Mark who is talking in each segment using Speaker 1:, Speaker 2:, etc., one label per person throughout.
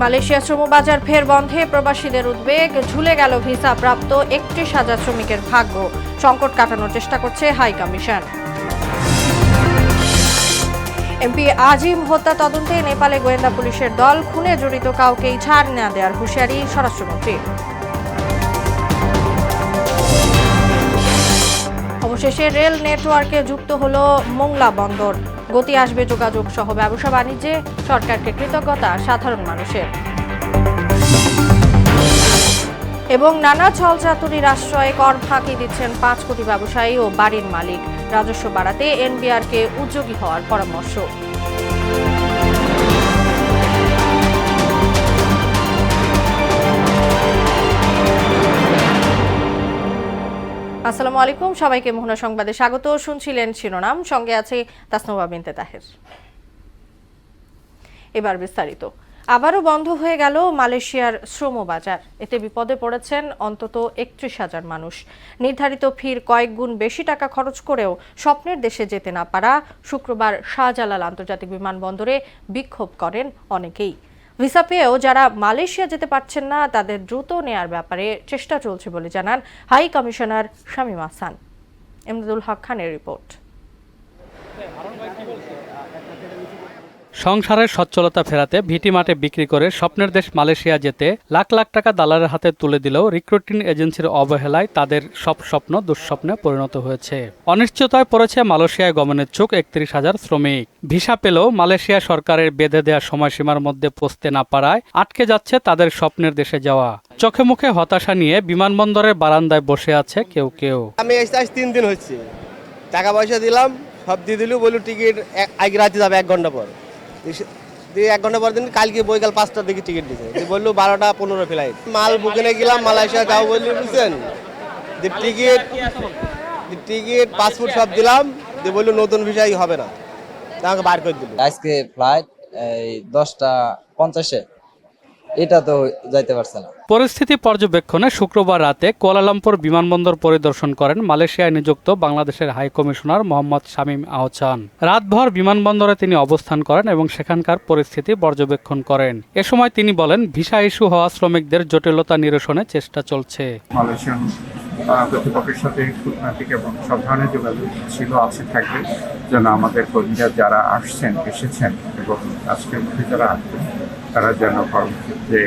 Speaker 1: Malaysia শ্রমবাজার ফের বন্ধে প্রবাসীদের উদ্বেগ, ঝুলে গেল ভিসা প্রাপ্ত ৩১,০০০ শ্রমিকের ভাগ্য। সংকট কাটানোর চেষ্টা করছে হাই কমিশন। এমপি আজিম হত্যা তদন্তে নেপালে গোয়েন্দা পুলিশের দল, খুনে জড়িত কাউকেই ছাড় না দেওয়ার হুঁশিয়ারি স্বরাষ্ট্রমন্ত্রীর। অবশেষে রেল নেটওয়ার্কে যুক্ত হলো মোংলা বন্দর, গতি আসবে যোগাযোগ সহ ব্যবসা বাণিজ্যে, সরকারকে কৃতজ্ঞতা সাধারণ মানুষের। এবং নানা ছলচাতুরির আশ্রয়ে কর ফাঁকি দিচ্ছেন ৫ কোটি ব্যবসায়ী ও বাড়ির মালিক, রাজস্ব বাড়াতে এনবিআরকে উদ্যোগী হওয়ার পরামর্শ। আসসালামু আলাইকুম, সবাইকে মোহনা সংবাদে স্বাগত। শুনছিলেন শিরোনাম, সঙ্গে আছে তাসনুবা বিনতে তাহের। এবার বিস্তারিত। আবারও বন্ধ হয়ে গেল মালয়েশিয়ার শ্রমবাজার। এতে বিপদে পড়েছেন অন্তত ৩১,০০০ মানুষ। নির্ধারিত ফির কয়েক গুণ বেশি টাকা খরচ করেও স্বপ্নের দেশে যেতে না পারা শুক্রবার শাহজালাল আন্তর্জাতিক বিমানবন্দরে বিক্ষোভ করেন অনেকেই। ভিসা পেয়েও যারা মালয়েশিয়া যেতে পারছেন না, তাদের দ্রুত নেয়ার ব্যাপারে চেষ্টা চলছে বলে জানান হাই কমিশনার শামীম আহসান। এমদাদুল হক খানের রিপোর্ট।
Speaker 2: সংসারের সচ্ছলতা ফেরাতে ভিটি মাঠে বিক্রি করে স্বপ্নের দেশ মালয়েশিয়া যেতে লাখ লাখ টাকা দালালের হাতে তুলে দিলেও রিক্রুটিং এজেন্সির অবহেলায় তাদের সব স্বপ্ন দুঃস্বপ্নে পরিণত হয়েছে। অনিশ্চয়তায় পড়েছে মালয়েশিয়ায় গমনের চোখ ৩১,০০০ শ্রমিক। ভিসা পেলেও মালয়েশিয়া সরকারের বেঁধে দেওয়া সময়সীমার মধ্যে পৌঁছতে না পারায় আটকে যাচ্ছে তাদের স্বপ্নের দেশে যাওয়া। চোখে মুখে হতাশা নিয়ে বিমানবন্দরের বারান্দায় বসে আছে কেউ কেউ।
Speaker 3: আমি ৩ দিন হচ্ছে, টাকা পয়সা দিলাম, সব দিয়ে দিল, বললো টিকিট আগে রাতে যাবে ১ ঘন্টা পর। ১ ঘন্টা পর দিন কালকে বৈকাল ৫টার দিকে টিকিট দিছে, বললো ১২টা ১৫ ফ্লাইট। মাল বুকিংয়ে গেলাম, মালয়েশিয়া যাও বললি, বুঝছেন, টিকিট পাসপোর্ট সব দিলাম, দিয়ে বললো নতুন ভিসাই হবে না, আমাকে বার করে দিল।
Speaker 4: আজকে ফ্লাইট 10:50, এটা তো যাইতে পারছে না।
Speaker 2: পরিস্থিতি পর্যবেক্ষণে শুক্রবার রাতে কুয়ালালামপুর বিমানবন্দর পরিদর্শন করেন মালয়েশিয়ায় নিযুক্ত বাংলাদেশের হাই কমিশনার মোহাম্মদ শামীম আহসান। রাতভর বিমানবন্দরে তিনি অবস্থান করেন এবং সেখানকার পরিস্থিতি পর্যবেক্ষণ করেন। এ সময় তিনি বলেন, ভিসা ইস্যু হওয়া শ্রমিকদের জটিলতা নিরসনে চেষ্টা চলছে।
Speaker 5: মালয়েশিয়ান কর্তৃপক্ষের সাথে কূটনৈতিক এবং সব ধরনের যোগাযোগ ছিল, আছে, থাকবে, যেন আমাদের কর্মীরা যারা এসেছেন এবং আজকের মধ্যে যারা আসবেন তারা যেন যে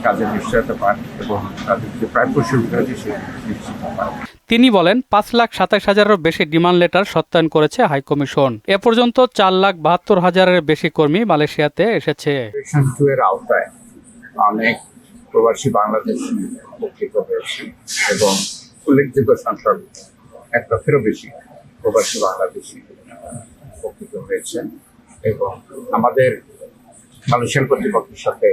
Speaker 5: কাজের নিশ্চয়তা পান এবং তাদের যে প্রাপ্য সুবিধা আছে সেটি নিশ্চিত পান।
Speaker 2: তিনি বলেন, ৫,২৭,০০০-এরও বেশি ডিমান্ড লেটার সত্যায়ন করেছে হাইকমিশন। এ পর্যন্ত ৪,৭২,০০০-এর বেশি কর্মী মালয়েশিয়াতে এসেছে।
Speaker 5: সেকশন 2 এর আওতায় অনেক প্রবাসী বাংলাদেশি উপকৃত হয়েছে এবং উল্লেখযোগ্য সংখ্যক ১ লক্ষেরও বেশি প্রবাসী বাংলাদেশি উপকৃত হয়েছেন এবং আমাদের মালয়েশিয়ান কর্তৃপক্ষের সাথে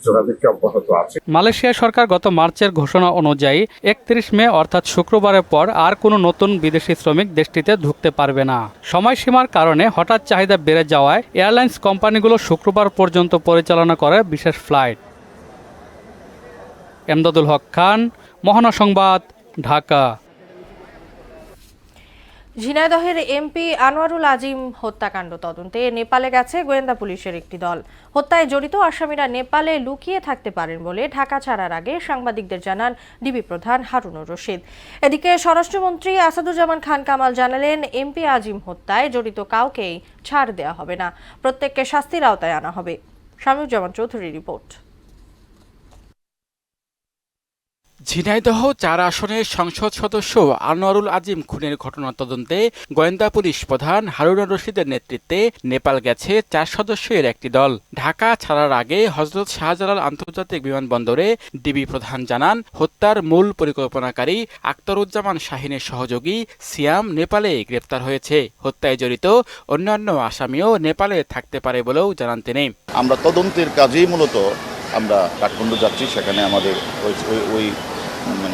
Speaker 5: যোগাযোগটি অব্যাহত আছে।
Speaker 2: মালয়েশিয়া সরকার গত মার্চের ঘোষণা অনুযায়ী ৩১ মে অর্থাৎ শুক্রবারের পর আর কোনো নতুন বিদেশি শ্রমিক দেশটিতে ঢুকতে পারবে না। সময়সীমার কারণে হঠাৎ চাহিদা বেড়ে যাওয়ায় এয়ারলাইন্স কোম্পানিগুলো শুক্রবার পর্যন্ত পরিচালনা করে বিশেষ ফ্লাইট। এমদাদুল হক খান, মোহনা সংবাদ, ঢাকা।
Speaker 1: ঝিনাইদহের এমপি আনোয়ারুল আজিম হত্যাকাণ্ড তদন্তে নেপালে গেছে গোয়েন্দা পুলিশের একটি দল। হত্যায় জড়িত আসামিরা নেপালে লুকিয়ে থাকতে পারেন বলে ঢাকা ছাড়ার আগে সাংবাদিকদের জানান ডিবি প্রধান হারুনুর রশিদ। এদিকে স্বরাষ্ট্রমন্ত্রী আসাদুজ্জামান খান কামাল জানালেন, এমপি আজিম হত্যায় জড়িত কাউকেই ছাড় দেওয়া হবে না, প্রত্যেককে শাস্তির আওতায় আনা হবে। শামীউজ্জামান চৌধুরীর রিপোর্ট।
Speaker 6: ঝিনাইদহ ৪ আসনের সংসদ সদস্য আনোয়ারুল আজিম খুনের ঘটনা তদন্তে গোয়েন্দা পুলিশ প্রধান হারুনুর রশিদের নেতৃত্বে নেপাল গেছে ৪ সদস্যের একটি দল। ঢাকা ছাড়ার আগে হযরত শাহজালাল আন্তর্জাতিক বিমানবন্দরে ডিবি প্রধান জানান, হত্যার মূল পরিকল্পনাকারী আখতারুজ্জামান শাহিনের সহযোগী সিয়াম নেপালে গ্রেপ্তার হয়েছে। হত্যায় জড়িত অন্যান্য আসামিও নেপালে থাকতে পারে বলেও জানান তিনি।
Speaker 7: আমরা তদন্তের কাজেই মূলত আমরা কাঠমান্ডু যাচ্ছি, সেখানে আমাদের ওই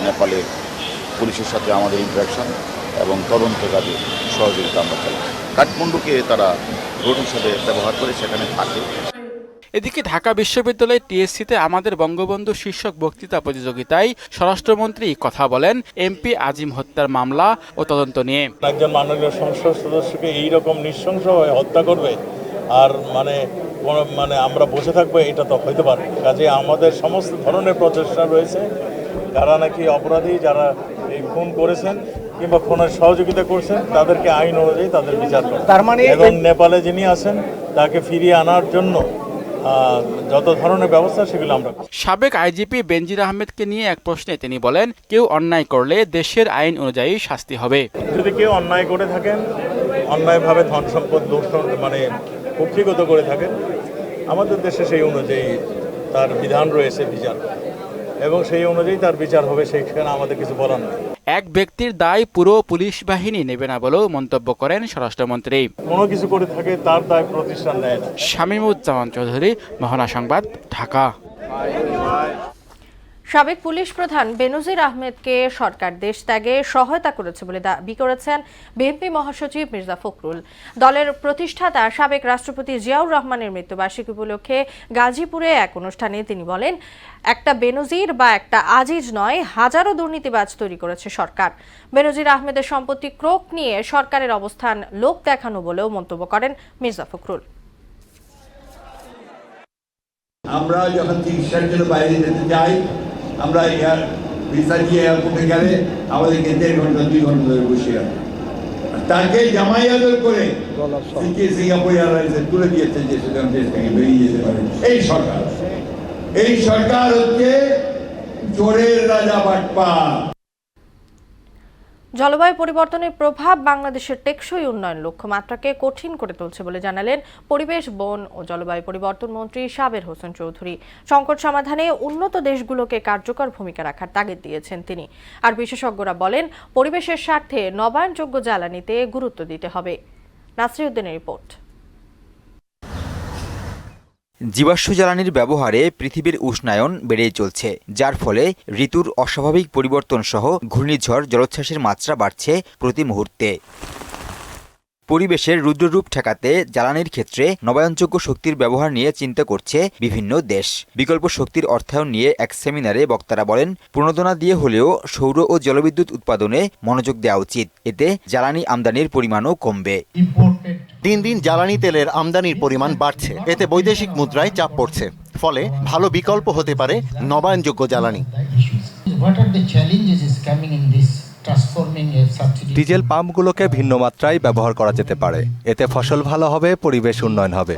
Speaker 7: নেপালের পুলিশের সাথে আমাদের ইন্টারাকশন এবং তদন্ত কাজে সহযোগিতা আমরা চাই। কাঠমান্ডুকে তারা রোড হিসাবে ব্যবহার করে সেখানে থাকে।
Speaker 6: এদিকে ঢাকা বিশ্ববিদ্যালয়ের টিএসসিতে আমাদের বঙ্গবন্ধু শীর্ষক বক্তৃতা প্রতিযোগিতায় স্বরাষ্ট্রমন্ত্রী কথা বলেন এমপি আজিম হত্যার মামলা ও তদন্ত নিয়ে।
Speaker 8: একজন মাননীয় সংসদ সদস্যকে এইরকম নৃশংসভাবে হত্যা করবে আর মানে আমরা বসে থাকবো এটা তো হইতে পারে না। কাজে আমাদের সমস্ত ধরনের প্রচেষ্টা রয়েছে, যারা নাকি অপরাধী, যারা এই খুন করেছেন কিংবা খুনের সহযোগিতা করছেন তাদেরকে আইন অনুযায়ী তাদের বিচার করা।
Speaker 3: তার মানে
Speaker 8: এবং নেপালে যিনি আছেন তাকে ফিরিয়ে আনার জন্য যত ধরনের ব্যবস্থা সেগুলো আমরা করব।
Speaker 6: সাবেক আইজিপি বেনজির আহমেদকে নিয়ে এক প্রশ্নে তিনি বলেন, কেউ অন্যায় করলে দেশের আইন অনুযায়ী শাস্তি হবে।
Speaker 8: যদি কেউ অন্যায় করে থাকেন, অন্যায়ভাবে ধন সম্পদ মানে কক্ষিগত করে থাকেন, আমাদের দেশে সেই অনুযায়ী তার বিধান রয়েছে বিচার, এবং সেই অনুযায়ী তার বিচার হবে, সেখানে আমাদের কিছু বলার নেই।
Speaker 6: এক ব্যক্তির দায় পুরো পুলিশ বাহিনী নেবে না বলেও মন্তব্য করেন স্বরাষ্ট্রমন্ত্রী।
Speaker 8: কোনো কিছু করে থাকে তার দায় প্রতিষ্ঠান নেয় না।
Speaker 6: শামীমুজ্জামান চৌধুরী, মহানা সংবাদ, ঢাকা।
Speaker 1: সাবেক পুলিশ প্রধান বেনজির আহমেদকে সরকার দেশ ত্যাগে সহায়তা করেছে বলে দাবি করেছেন বিএনপি মহাসচিব মির্জা ফখরুল। দলের প্রতিষ্ঠাতা সাবেক রাষ্ট্রপতি জিয়াউর রহমানের মৃত্যুবার্ষিকী উপলক্ষে গাজীপুরে এক অনুষ্ঠানে তিনি বলেন, একটা বেনজির বা একটা আজিজ নয়, হাজারো দুর্নীতিবাজ তৈরি করেছে সরকার। বেনজির আহমেদের সম্পত্তি ক্রোক নিয়ে সরকারের অবস্থান লোক দেখানো বলেও মন্তব্য করেন মির্জা ফখরুল।
Speaker 9: আমরা যখন চিকিৎসার জন্য বাইরে যেতে যাই, আমরা ভিসা দিয়ে এয়ারপোর্টে গেলে আমাদেরকে 1.5 ঘন্টা 2 ঘন্টা ধরে বসে রাখে। তাকে জামাই আদর করে সিঙ্গাপুর এয়ারলাইন্সে তুলে দিয়েছে যে সেখান দেশ থেকে বেরিয়ে যেতে পারে। এই সরকার হচ্ছে চোরের রাজা বাটপার।
Speaker 1: জলবায়ু পরিবর্তনের প্রভাব বাংলাদেশের টেকসই উন্নয়ন লক্ষ্যমাত্রাকে কঠিন করে তুলছে বলে জানালেন পরিবেশ, বন ও জলবায়ু পরিবর্তন মন্ত্রী সাবের হোসেন চৌধুরী। সংকট সমাধানে উন্নত দেশগুলোকে কার্যকর ভূমিকা রাখার তাগিদ দিয়েছেন তিনি। আর বিশেষজ্ঞরা বলেন, পরিবেশের স্বার্থে নবায়নযোগ্য জ্বালানিতে গুরুত্ব দিতে হবে। নাসিরউদ্দিনের রিপোর্ট।
Speaker 10: জীবাশ্ম জ্বালানির ব্যবহারে পৃথিবীর উষ্ণায়ন বেড়েই চলছে, যার ফলে ঋতুর অস্বাভাবিক পরিবর্তন সহ ঘূর্ণিঝড়, জলোচ্ছ্বাসের মাত্রা বাড়ছে প্রতি মুহূর্তে। পরিবেশের রুদ্ররূপ ঠেকাতে জ্বালানির ক্ষেত্রে নবায়নযোগ্য শক্তির ব্যবহার নিয়ে চিন্তা করছে বিভিন্ন দেশ। বিকল্প শক্তির অর্থায়ন নিয়ে এক সেমিনারে বক্তারা বলেন, প্রণোদনা দিয়ে হলেও সৌর ও জলবিদ্যুৎ উৎপাদনে মনোযোগ দেওয়া উচিত, এতে জ্বালানি আমদানির পরিমাণও কমবে।
Speaker 11: দিন দিন জ্বালানি তেলের আমদানির পরিমাণ বাড়ছে, এতে বৈদেশিক মুদ্রায় চাপ পড়ছে, ফলে ভালো বিকল্প হতে পারে নবায়নযোগ্য জ্বালানি।
Speaker 12: ডিজেল পাম্পগুলোকে ভিন্ন মাত্রায় ব্যবহার করা যেতে পারে, এতে ফসল ভালো হবে, পরিবেশ উন্নয়ন হবে।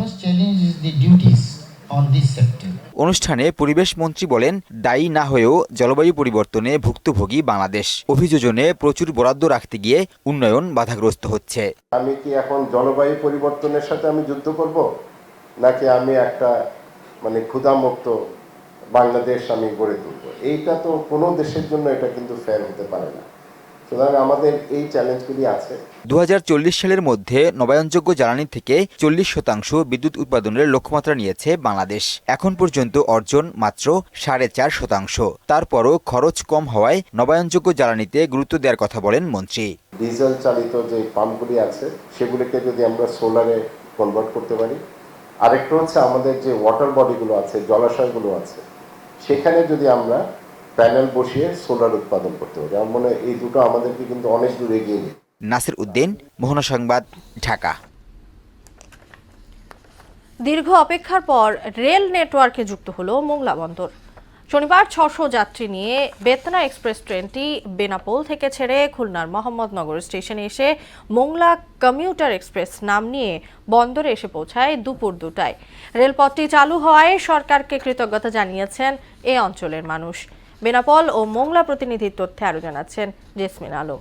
Speaker 10: অনুষ্ঠানে পরিবেশ মন্ত্রী বলেন, দায়ী না হয়েও জলবায়ু পরিবর্তনে ভুক্তভোগী বাংলাদেশ। অভিযোজনে প্রচুর বরাদ্দ রাখতে গিয়ে উন্নয়ন বাধাগ্রস্ত হচ্ছে।
Speaker 13: আমি কি এখন জলবায়ু পরিবর্তনের সাথে আমি যুদ্ধ করব, নাকি আমি একটা ক্ষুধামুক্ত বাংলাদেশ আমি গড়ে তুলব? এইটা তো কোনো দেশের জন্য এটা কিন্তু ফেয়ার হতে পারে না। সুতরাং আমাদের এই চ্যালেঞ্জগুলি আছে।
Speaker 10: 2040 সালের মধ্যে নবায়নযোগ্য জ্বালানি থেকে 40% বিদ্যুৎ উৎপাদনের লক্ষ্যমাত্রা নিয়েছে বাংলাদেশ। এখন পর্যন্ত অর্জন মাত্র 4.5%। তারপরও খরচ কম হওয়ায় নবায়নযোগ্য জ্বালানিতে গুরুত্ব দেওয়ার কথা বলেন মন্ত্রী।
Speaker 13: ডিজেল চালিত যে পাম্পগুলি আছে সেগুলিকে যদি আমরা সোলারে কনভার্ট করতে পারি, আরেকটা হচ্ছে আমাদের যে ওয়াটার বডিগুলো আছে, জলাশয়গুলো আছে, সেখানে যদি আমরা প্যানেল বসিয়ে সোলার উৎপাদন করতে পারি, আমার মনে হয় এই দুটো আমাদেরকে কিন্তু অনেক দূর এগিয়ে নিয়ে।
Speaker 10: নাসির উদ্দিন, মোহনা সংবাদ, ঢাকা।
Speaker 1: দীর্ঘ অপেক্ষার পর রেল নেটওয়ার্কে যুক্ত হলো মোংলা বন্দর। শনিবার 600 যাত্রী নিয়ে বেতনা এক্সপ্রেস ট্রেনটি বেনাপোল থেকে ছেড়ে খুলনার মোহাম্মদনগর স্টেশনে এসে মোংলা কমিউটার এক্সপ্রেস নাম নিয়ে বন্দরে এসে পৌঁছায় দুপুর 2টায়। রেলপথটি চালু হওয়ায় সরকারকে কৃতজ্ঞতা জানিয়েছেন এ অঞ্চলের মানুষ। বেনাপোল ও মোংলা প্রতিনিধির তথ্যে আরো জানাচ্ছেন জেসমিন আলম।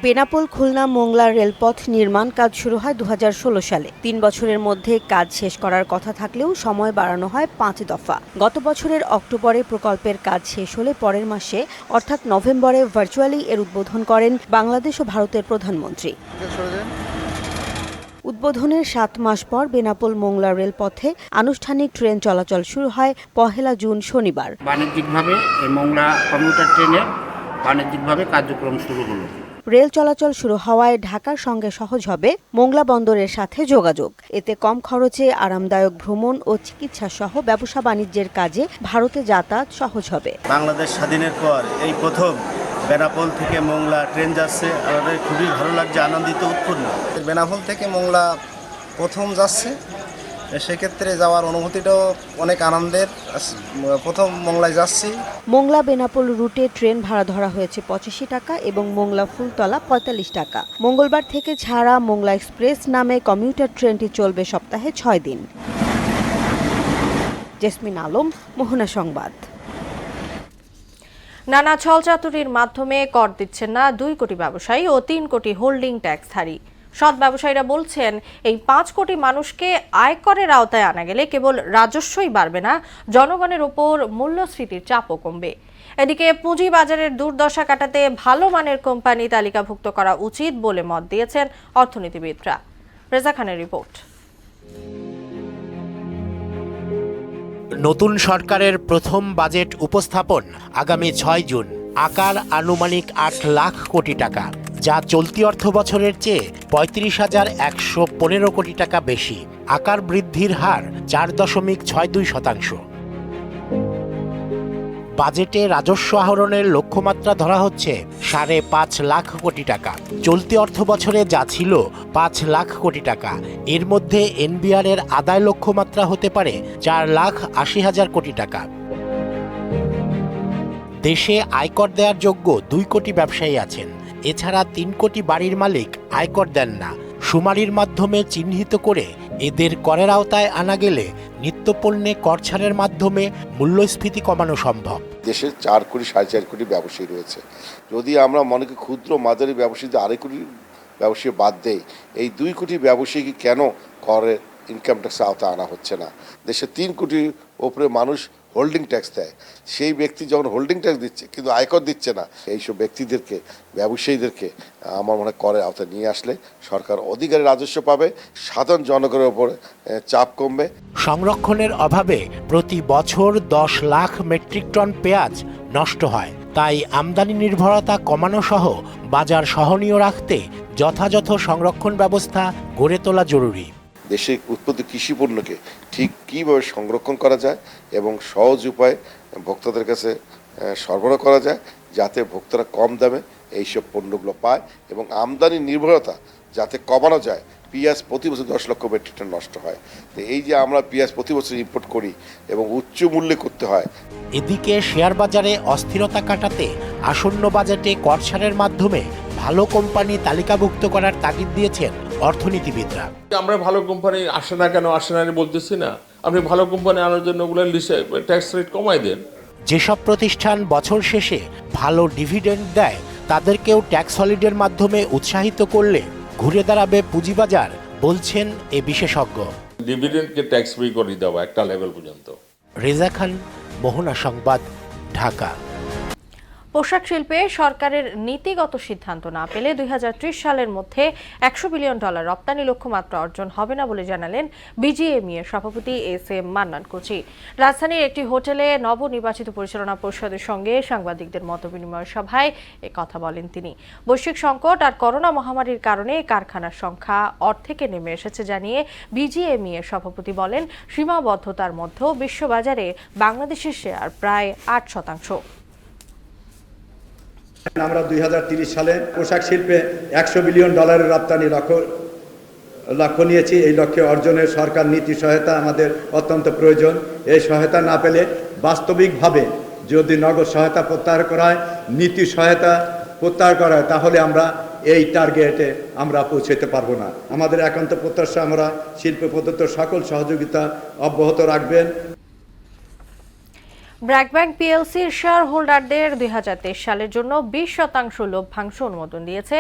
Speaker 14: বেনাপোল খুলনা মোংলা রেলপথ নির্মাণ কাজ শুরু হয় 2016 সালে। 3 বছরের মধ্যে কাজ শেষ করার কথা থাকলেও সময় বাড়ানো হয় 5 দফা। গত বছরের অক্টোবরে প্রকল্পের কাজ শেষ হলে পরের মাসে অর্থাৎ নভেম্বরে ভার্চুয়ালি এর উদ্বোধন করেন বাংলাদেশ ও ভারতের প্রধানমন্ত্রী। উদ্বোধনের 7 মাস পর বেনাপোল মোংলা রেলপথে আনুষ্ঠানিক ট্রেন চলাচল শুরু হয় 1 জুন শনিবার।
Speaker 15: বাণিজ্যিকভাবে এই মোংলা কমিউটার ট্রেনের বাণিজ্যিকভাবে কার্যক্রম শুরু হলো।
Speaker 14: রেল চলাচল শুরু হওয়ায় ঢাকার সঙ্গে সহজ হবে মোংলা বন্দরের সাথে যোগাযোগ। এতে কম খরচে আরামদায়ক ভ্রমণ ও চিকিৎসা সহ ব্যবসা বাণিজ্যের কাজে ভারতে যাতায়াত সহজ হবে।
Speaker 16: বাংলাদেশ স্বাধীনের পর এই প্রথম বেনাপোল থেকে মোংলা ট্রেন যাচ্ছে, আমাদের খুবই ভালো লাগছে, আনন্দিত উৎফুল্ল। বেনাপোল থেকে মোংলা প্রথম যাচ্ছে, সেক্ষেত্রে যাওয়ার অনুভূতিটাও অনেক আনন্দের। প্রথম মোংলায় যাচ্ছি।
Speaker 14: মোংলা বেনাপোল রুটে ট্রেন ভাড়া ধরা হয়েছে 85 টাকা এবং মোংলা ফুলতলা 45 টাকা। মঙ্গলবার থেকে ছাড়া মোংলা এক্সপ্রেস নামে কমিউটার ট্রেনটি চলবে সপ্তাহে 6 দিন। জেসমিন আলম, মোহনা সংবাদ।
Speaker 1: নানা ছলচাতুরির মাধ্যমে কর দিচ্ছেন না 2 কোটি ব্যবসায়ী ও 3 কোটি হোল্ডিং ট্যাক্সধারী। সৎ ব্যবসায়ীরা বলছেন, এই 5 কোটি মানুষকে আয়করের আওতায় আনা গেলে কেবল রাজস্বই বাড়বে না, জনগণের ওপর মূল্যস্ফীতির চাপও কমবে। এদিকে পুঁজিবাজারের দুর্দশা কাটাতে ভালো মানের কোম্পানি তালিকাভুক্ত করা উচিত বলে মত দিয়েছেন অর্থনীতিবিদরা। রেজা খানের রিপোর্ট।
Speaker 17: নতুন সরকারের প্রথম বাজেট উপস্থাপন আগামী 6 জুন। আকার আনুমানিক 8 লাখ কোটি টাকা, যা চলতি অর্থ বছরের চেয়ে 35,115 কোটি টাকা বেশি। আকার বৃদ্ধির হার 4.62%। বাজেটে রাজস্ব আহরণের লক্ষ্যমাত্রা ধরা হচ্ছে 5.5 লাখ কোটি টাকা। চলতি অর্থ বছরে যা ছিল 5 লাখ কোটি টাকা, এর মধ্যে এনবিআর এর আদায় লক্ষ্যমাত্রা হতে পারে 4,80,000 কোটি টাকা। দেশে আয়কর দেওয়ার যোগ্য 2 কোটি ব্যবসায়ী আছেন। এছাড়া 3 কোটি বাড়ির মালিক আয়কর দেন না। শুমারির মাধ্যমে চিহ্নিত করে এদের করের আওতায় আনা গেলে নিত্যপণ্যে কর ছাড়ের মাধ্যমে মূল্যস্ফীতি কমানো সম্ভব।
Speaker 18: দেশে 4 কোটি 4.5 কোটি ব্যবসায়ী রয়েছে। যদি আমরা মনে করি ক্ষুদ্র মাঝারি ব্যবসায়ীদের 2.5 কোটি ব্যবসায়ী বাদ দেই, এই 2 কোটি ব্যবসায়ীকে কেন করের ইনকাম ট্যাক্সের আওতায় আনা হচ্ছে না? দেশে 3 কোটির ওপরে মানুষ হোল্ডিং ট্যাক্স দেয়। সেই ব্যক্তি যখন হোল্ডিং ট্যাক্স দিচ্ছে কিন্তু আয়কর দিচ্ছে না, এইসব ব্যক্তিদেরকে, ব্যবসায়ীদেরকে আমার মনে হয় করের আওতায় নিয়ে আসলে সরকার অধিকারী রাজস্ব পাবে, সাধারণ জনগণের উপরে চাপ কমবে।
Speaker 17: সংরক্ষণের অভাবে প্রতি বছর 10 লাখ মেট্রিক টন পেঁয়াজ নষ্ট হয়। তাই আমদানি নির্ভরতা কমানো সহ বাজার সহনীয় রাখতে যথাযথ সংরক্ষণ ব্যবস্থা গড়ে তোলা জরুরি।
Speaker 18: দেশে উৎপাদিত কৃষি পণ্যকে ঠিক কীভাবে সংরক্ষণ করা যায় এবং সহজ উপায়ে ভোক্তাদের কাছে সরবরাহ করা যায়, যাতে ভোক্তারা কম দামে এইসব পণ্যগুলো পায় এবং আমদানি নির্ভরতা যাতে কমানো যায়। পেঁয়াজ প্রতি বছর 10 লক্ষ মেট্রিক টন নষ্ট হয়। তো এই যে আমরা পেঁয়াজ প্রতি বছর ইম্পোর্ট করি এবং উচ্চ মূল্যে করতে হয়।
Speaker 17: এদিকে শেয়ার বাজারে অস্থিরতা কাটাতে আসন্ন বাজেটে কর ছাড়ের মাধ্যমে ভালো কোম্পানি তালিকাভুক্ত করার তাগিদ দিয়েছেন অর্থনীতিবিদরা।
Speaker 19: আমরা ভালো কোম্পানি আসে না কেন, আসে না বলতেছি না, আপনি ভালো কোম্পানি আনার জন্য ওগুলো ট্যাক্স রেট কমাই দেন।
Speaker 17: যেসব প্রতিষ্ঠান বছর শেষে ভালো ডিভিডেন্ড দেয় তাদেরকেও ট্যাক্স হলিডের মাধ্যমে উৎসাহিত করলে ঘুরে দাঁড়াবে পুঁজিবাজার, বলছেন এ বিশেষজ্ঞ।
Speaker 19: ডিভিডেন্ডকে ট্যাক্স ফ্রি করে দেওয়া একটা লেভেল পর্যন্ত।
Speaker 17: রেজা খান, মোহনা সংবাদ, ঢাকা।
Speaker 1: পোশাক শিল্পে সরকারের নীতিগত সিদ্ধান্ত না পেলে 2030 সালের মধ্যে $100 বিলিয়ন রপ্তানি লক্ষ্যমাত্রা অর্জন হবে না বলে জানালেন বিজিএমইএ সভাপতি এস.এম. মান্নান কোচি। রাজধানীর একটি হোটেলে নবনির্বাচিত পরিচালনা পরিষদের সঙ্গে সাংবাদিকদের মতবিনিময় সভায় কথা বলেন তিনি। বৈশ্বিক সংকট আর করোনা মহামারীর কারণে কারখানার সংখ্যা অর্ধেকে নেমে এসেছে জানিয়ে বিজিএমইএ সভাপতি বলেন, সীমাবদ্ধতার মধ্যেও বিশ্ববাজারে বাংলাদেশের শেয়ার প্রায় 8%।
Speaker 20: আমরা 2030 সালে পোশাক শিল্পে $100 বিলিয়ন রপ্তানি লক্ষ্য নিয়েছি। এই লক্ষ্যে অর্জনের সরকার নীতি সহায়তা আমাদের অত্যন্ত প্রয়োজন। এই সহায়তা না পেলে বাস্তবিকভাবে যদি নগদ সহায়তা প্রত্যাহার করা হয়, নীতি সহায়তা প্রত্যাহার করা হয়, তাহলে আমরা এই টার্গেটে আমরা পৌঁছতে পারবো না। আমাদের একান্ত প্রত্যাশা আমরা শিল্প প্রদত্ত সকল সহযোগিতা অব্যাহত রাখবেন।
Speaker 1: ব্র্যাক ব্যাংক পিএলসির শেয়ার হোল্ডারদের 2023 সালের জন্য 20% লভ্যাংশ অনুমোদন দিয়েছে,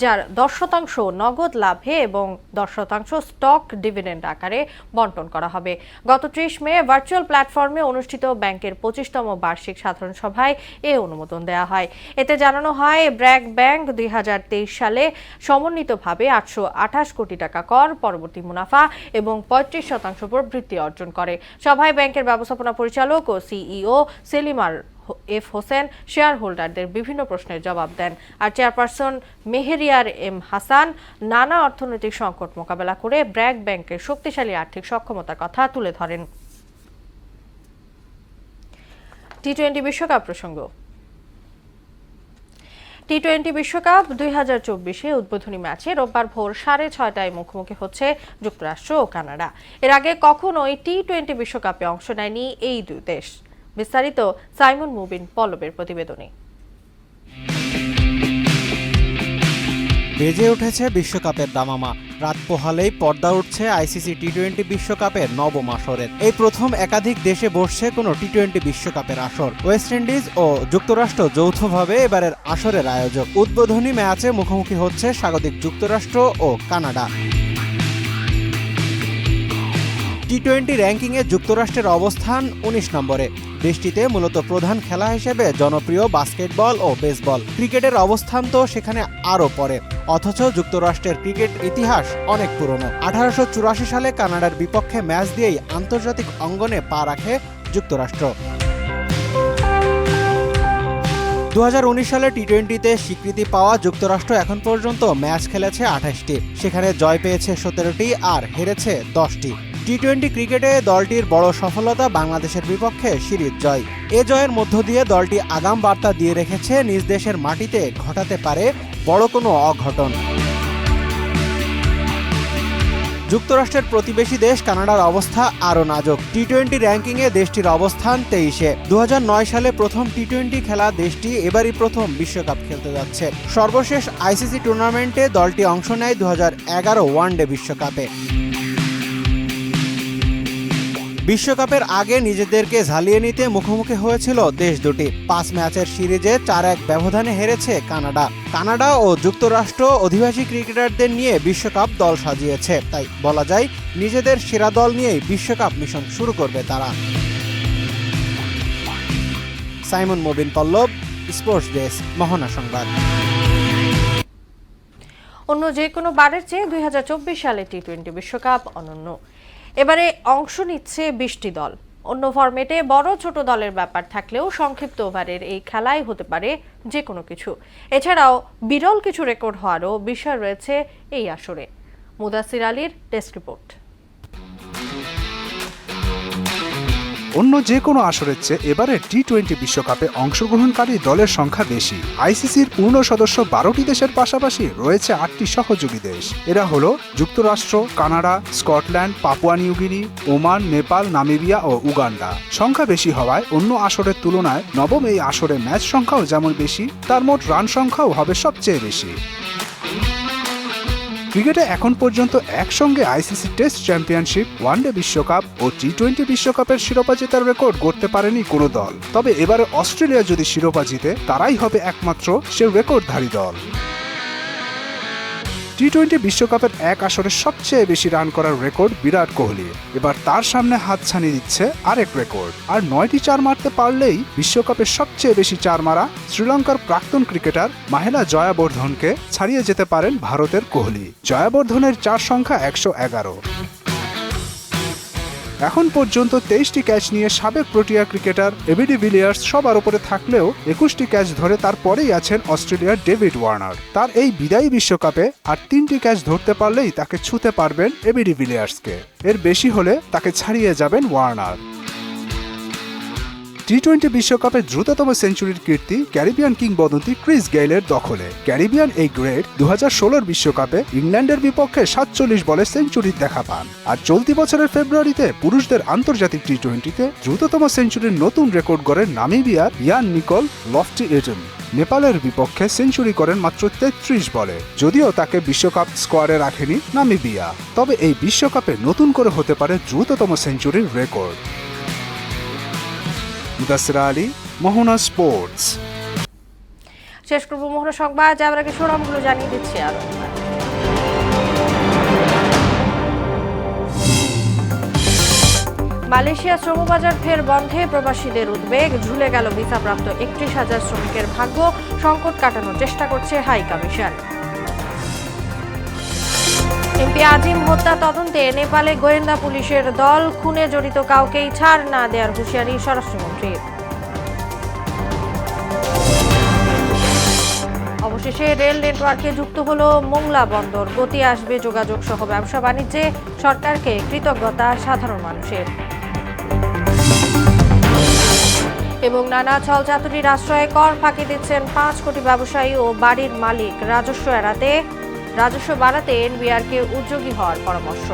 Speaker 1: যার 10% নগদ লাভে এবং 10% স্টক ডিভিডেন্ড আকারে বন্টন করা হবে। গত 30 মে ভার্চুয়াল প্ল্যাটফর্মে অনুষ্ঠিত ব্যাংকের 25তম বার্ষিক সাধারণ সভায় এ অনুমোদন দেওয়া হয়। এতে জানানো হয়, ব্র্যাক ব্যাংক 2023 সালে সমন্বিতভাবে 828 কোটি টাকা কর, পরবর্তী মুনাফা এবং 35% প্রবৃদ্ধি অর্জন করে। সভায় ব্যাংকের ব্যবস্থাপনা পরিচালক ও সিইও সেলিমার এফ হোসেন শেয়ার হোল্ডারদের বিভিন্ন প্রশ্নের জবাব দেন। আর চেয়ারপারসন মেহেরিয়ার এম হাসান নানা অর্থনৈতিক সংকট মোকাবেলা করে ব্র্যাক ব্যাংকের শক্তিশালী আর্থিক সক্ষমতার কথা তুলে ধরেন। টি-20 বিশ্বকাপ প্রসঙ্গ। টি-20 বিশ্বকাপ 2024-এ উদ্বোধনী ম্যাচে রোববার ভোর 6:30টায় মুখোমুখি হচ্ছে যুক্তরাষ্ট্র ও কানাডা। এর আগে কখনোই টি-20 বিশ্বকাপে অংশ নেয়নি এই দুই দেশ। বিস্তারিত সাইমন মুবিন পল্লবের প্রতিবেদনে।
Speaker 21: বেজে উঠেছে বিশ্বকাপের দামামা। রাত পোহালেই পর্দা উঠছে আইসিসি টি-20 বিশ্বকাপের নবম আসরের। এই প্রথম একাধিক দেশে বসছে কোনো টি-20 বিশ্বকাপের আসর। ওয়েস্ট ইন্ডিজ ও যুক্তরাষ্ট্র যৌথভাবে এবারের আসরের আয়োজক। উদ্বোধনী ম্যাচে মুখোমুখি হচ্ছে স্বাগতিক যুক্তরাষ্ট্র ও কানাডা। টি-20 র্যাঙ্কিংয়ে যুক্তরাষ্ট্রের অবস্থান 19 নম্বরে। দেশটিতে মূলত প্রধান খেলা হিসেবে জনপ্রিয় বাস্কেটবল ও বেসবল। ক্রিকেটের অবস্থান তো সেখানে আরও পরে। অথচ যুক্তরাষ্ট্রের ক্রিকেট ইতিহাস অনেক পুরনো। 1884 সালে কানাডার বিপক্ষে ম্যাচ দিয়েই আন্তর্জাতিক অঙ্গনে পা রাখে যুক্তরাষ্ট্র। 2019 সালে টি-20তে স্বীকৃতি পাওয়া যুক্তরাষ্ট্র এখন পর্যন্ত ম্যাচ খেলেছে 28টি, সেখানে জয় পেয়েছে 17টি আর হেরেছে 10টি। টি-20 ক্রিকেটে দলটির বড় সফলতা বাংলাদেশের বিপক্ষে সিরিজ জয়। এ জয়ের মধ্য দিয়ে দলটি আগাম বার্তা দিয়ে রেখেছে নিজ দেশের মাটিতে ঘটাতে পারে বড় কোনো অঘটন। যুক্তরাষ্ট্রের প্রতিবেশী দেশ কানাডার অবস্থা আরও নাজুক। টি-20 র্যাঙ্কিংয়ে দেশটির অবস্থান 23-এ। 2009 সালে প্রথম টি-20 খেলা দেশটি এবারই প্রথম বিশ্বকাপ খেলতে যাচ্ছে। সর্বশেষ আইসিসি টুর্নামেন্টে দলটি অংশ নেয় 2011 ওয়ানডে বিশ্বকাপে। বিশ্বকাপের আগে নিজেদেরকে ঝালিয়ে নিতে মুখোমুখি হয়েছিল দেশ দুটি। 5 ম্যাচের সিরিজে 4-1 ব্যবধানে হেরেছে কানাডা। কানাডা ও যুক্তরাষ্ট্র অধিবাসী ক্রিকেটারদের নিয়ে বিশ্বকাপ দল সাজিয়েছে, তাই বলা যায় নিজেদের সেরা দল নিয়েই বিশ্বকাপ মিশন শুরু করবে তারা। সাইমন মুবিন পল্লব, স্পোর্টস ডেস্ক, মোহনা সংবাদ।
Speaker 1: অন্য যে কোনো বারের চেয়ে 2024 সালে টি-20 বিশ্বকাপ অনন্য। এবারে অংশ নিচ্ছে 20টি দল। অন্য ফরম্যাটে বড় ছোট দলের ব্যাপার থাকলেও সংক্ষিপ্ত ওভারের এই খেলায় হতে পারে যে কোনো কিছু। এছাড়াও বিরল কিছু রেকর্ড হওয়ারও বিষয় রয়েছে এই আসরে। মুদাসির আলীর ডেস্ক রিপোর্ট।
Speaker 22: অন্য যে কোনো আসরের চেয়ে এবারে টি-20 বিশ্বকাপে অংশগ্রহণকারী দলের সংখ্যা বেশি। আইসিসির পূর্ণ সদস্য 12টি দেশের পাশাপাশি রয়েছে 8টি সহযোগী দেশ। এরা হলো যুক্তরাষ্ট্র, Canada, Scotland, Papua New Guinea, Oman, Nepal, Namibia ও উগান্ডা। সংখ্যা বেশি হওয়ায় অন্য আসরের তুলনায় নবম এই আসরে ম্যাচ সংখ্যাও যেমন বেশি, তার মোট রান সংখ্যাও হবে সবচেয়ে বেশি। ক্রিকেটে এখন পর্যন্ত একসঙ্গে আইসিসি টেস্ট চ্যাম্পিয়নশিপ, ওয়ানডে বিশ্বকাপ ও টি-20 বিশ্বকাপের শিরোপা জেতার রেকর্ড গড়তে পারেনি কোনো দল। তবে এবারে অস্ট্রেলিয়া যদি শিরোপা জিতে, তারাই হবে একমাত্র সে রেকর্ডধারী দল। টি-20 বিশ্বকাপের এক আসরে সবচেয়ে বেশি রান করার রেকর্ড বিরাট কোহলি। এবার তার সামনে হাতছানি দিচ্ছে আরেক রেকর্ড। আর 9টি 4 মারতে পারলেই বিশ্বকাপের সবচেয়ে বেশি 4 মারা শ্রীলঙ্কার প্রাক্তন ক্রিকেটার মাহেলা জয়াবর্ধনকে ছাড়িয়ে যেতে পারেন ভারতের কোহলি। জয়াবর্ধনের 4 সংখ্যা 111। এখন পর্যন্ত 23টি ক্যাচ নিয়ে সাবেক প্রোটিয়া ক্রিকেটার এবি ডিভিলিয়ার্স সবার উপরে থাকলেও 21টি ক্যাচ ধরে তারপরেই আছেন অস্ট্রেলিয়ার ডেভিড ওয়ার্নার। তার এই বিদায়ী বিশ্বকাপে আর 3টি ক্যাচ ধরতে পারলেই তাকে ছুঁতে পারবেন এবি ডিভিলিয়ার্সকে। এর বেশি হলে তাকে ছাড়িয়ে যাবেন ওয়ার্নার। টি-20 বিশ্বকাপে দ্রুততম সেঞ্চুরির কীর্তি ক্যারিবিয়ান কিংবদন্তি ক্রিস গেইলের দখলে। ক্যারিবিয়ান এই গ্রেড 2016 বিশ্বকাপে ইংল্যান্ডের বিপক্ষে 47 বলে সেঞ্চুরির দেখা পান। আর চলতি বছরের ফেব্রুয়ারিতে পুরুষদের আন্তর্জাতিক টি-20তে দ্রুততম সেঞ্চুরির নতুন রেকর্ড গড়েন নামিবিয়ার ইয়ান নিকল লফটি এডেন। নেপালের বিপক্ষে সেঞ্চুরি করেন মাত্র 33 বলে। যদিও তাকে বিশ্বকাপ স্কোয়ারে রাখেনি নামিবিয়া, তবে এই বিশ্বকাপে নতুন করে হতে পারে দ্রুততম সেঞ্চুরির রেকর্ড। মুদাসির আলী, মোহনা স্পোর্টস।
Speaker 1: শেষ করব মোহনা সংবাদ, যাওয়ার আগে শিরোনামগুলো জানিয়ে দিচ্ছি আরো। মালয়েশিয়া শ্রমবাজার ফের বন্ধে প্রবাসীদের উদ্বেগ। ঝুলে গেল ভিসাপ্রাপ্ত 31,000 শ্রমিকের ভাগ্য। সংকট কাটানোর চেষ্টা করছে হাই কমিশন। এমপি আজিম হত্যা তদন্তে নেপালে গোয়েন্দা পুলিশের দল। খুনে জড়িত কাউকেই ছাড় না দেওয়ার হুঁশিয়ারি স্বরাষ্ট্রমন্ত্রীর। অবশেষে রেল নেটওয়ার্কে যুক্ত হলো মোংলা বন্দর। গতি আসবে যোগাযোগ সহ ব্যবসা বাণিজ্যে। সরকারকে কৃতজ্ঞতা সাধারণ মানুষের। এবং নানা ছলচাতুরির আশ্রয়ে কর ফাঁকি দিচ্ছেন 5 কোটি ব্যবসায়ী ও বাড়ির মালিক। রাজস্ব বাড়াতে এনবিআরকে উদ্যোগী হওয়ার পরামর্শ।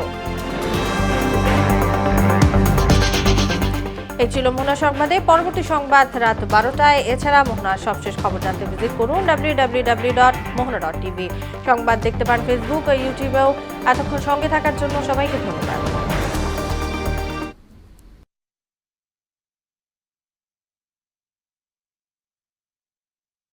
Speaker 1: এই ছিল মোহনা সংবাদে। পরবর্তী সংবাদ রাত 12টায়। এছাড়া মোহনার সবশেষ খবর জানতে ভিজিট করুন www.mohana.tv। সংবাদ দেখতে পান ফেসবুক ও ইউটিউবেও। এতক্ষণ সঙ্গে থাকার জন্য সবাইকে ধন্যবাদ।